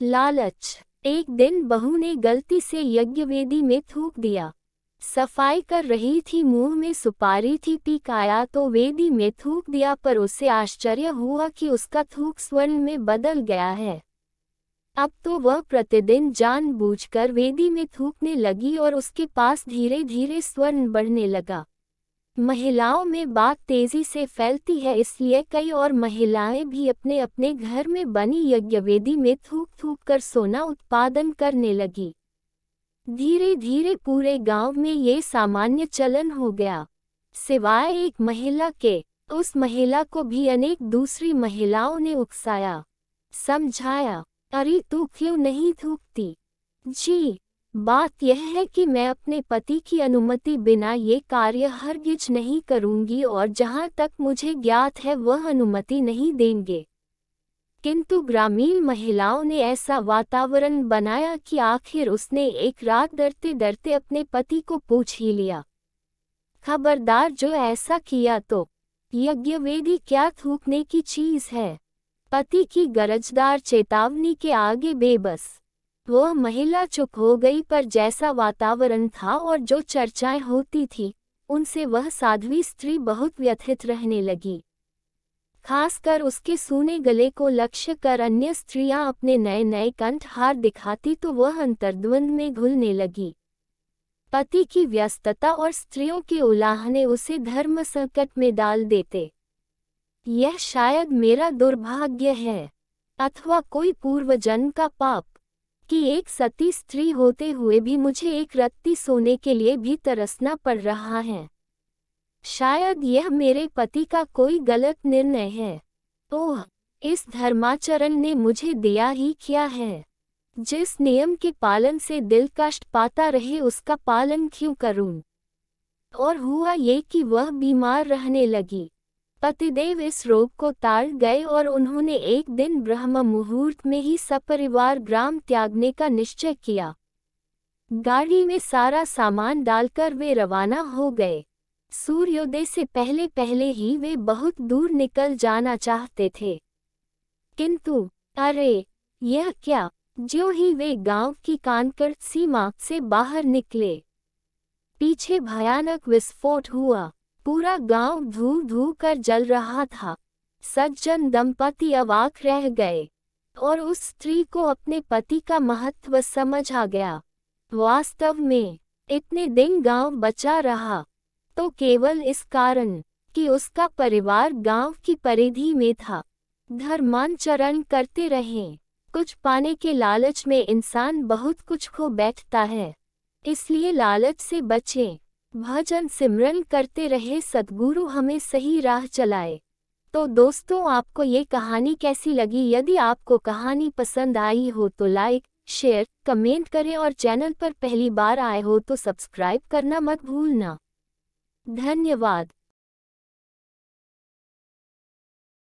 लालच। एक दिन बहू ने गलती से यज्ञवेदी में थूक दिया। सफाई कर रही थी, मुंह में सुपारी थी, पीक आया तो वेदी में थूक दिया, पर उसे आश्चर्य हुआ कि उसका थूक स्वर्ण में बदल गया है। अब तो वह प्रतिदिन जानबूझकर वेदी में थूकने लगी और उसके पास धीरे धीरे स्वर्ण बढ़ने लगा। महिलाओं में बात तेजी से फैलती है, इसलिए कई और महिलाएं भी अपने अपने घर में बनी यज्ञवेदी में थूक थूक कर सोना उत्पादन करने लगी। धीरे धीरे पूरे गांव में ये सामान्य चलन हो गया। सिवाय एक महिला के, उस महिला को भी अनेक दूसरी महिलाओं ने उकसाया, समझाया, अरे तू क्यों नहीं थूकती? जी, बात यह है कि मैं अपने पति की अनुमति बिना ये कार्य हरगिज नहीं करूंगी और जहां तक मुझे ज्ञात है वह अनुमति नहीं देंगे। किंतु ग्रामीण महिलाओं ने ऐसा वातावरण बनाया कि आखिर उसने एक रात डरते डरते अपने पति को पूछ ही लिया, खबरदार जो ऐसा किया तो यज्ञवेदी क्या थूकने की चीज है। पति की गरजदार चेतावनी के आगे बेबस वह महिला चुप हो गई, पर जैसा वातावरण था और जो चर्चाएं होती थी उनसे वह साध्वी स्त्री बहुत व्यथित रहने लगी। खासकर उसके सूने गले को लक्ष्य कर अन्य स्त्रियां अपने नए नए कंठहार दिखाती तो वह अंतर्द्वंद में घुलने लगी। पति की व्यस्तता और स्त्रियों के उलाहने उसे धर्म संकट में डाल देते। यह शायद मेरा दुर्भाग्य है, अथवा कोई पूर्व जन्म का पाप, कि एक सती स्त्री होते हुए भी मुझे एक रत्ती सोने के लिए भी तरसना पड़ रहा है। शायद यह मेरे पति का कोई गलत निर्णय है। ओह, इस धर्माचरण ने मुझे दिया ही क्या है? जिस नियम के पालन से दिल कष्ट पाता रहे उसका पालन क्यों करूं? और हुआ ये कि वह बीमार रहने लगी। पतिदेव इस रोग को ताड़ गए और उन्होंने एक दिन ब्रह्म मुहूर्त में ही सपरिवार ग्राम त्यागने का निश्चय किया। गाड़ी में सारा सामान डालकर वे रवाना हो गए। सूर्योदय से पहले पहले ही वे बहुत दूर निकल जाना चाहते थे, किंतु अरे यह क्या! ज्यों ही वे गांव की कानकड़ सीमा से बाहर निकले, पीछे भयानक विस्फोट हुआ। पूरा गांव धू धू कर जल रहा था। सज्जन दंपति अवाक रह गए और उस स्त्री को अपने पति का महत्व समझ आ गया। वास्तव में इतने दिन गांव बचा रहा तो केवल इस कारण कि उसका परिवार गांव की परिधि में था। धर्मांचरण करते रहें। कुछ पाने के लालच में इंसान बहुत कुछ खो बैठता है, इसलिए लालच से बचें। भजन सिमरन करते रहे, सद्गुरु हमें सही राह चलाए। तो दोस्तों, आपको ये कहानी कैसी लगी? यदि आपको कहानी पसंद आई हो तो लाइक, शेयर, कमेंट करें और चैनल पर पहली बार आए हो तो सब्सक्राइब करना मत भूलना। धन्यवाद।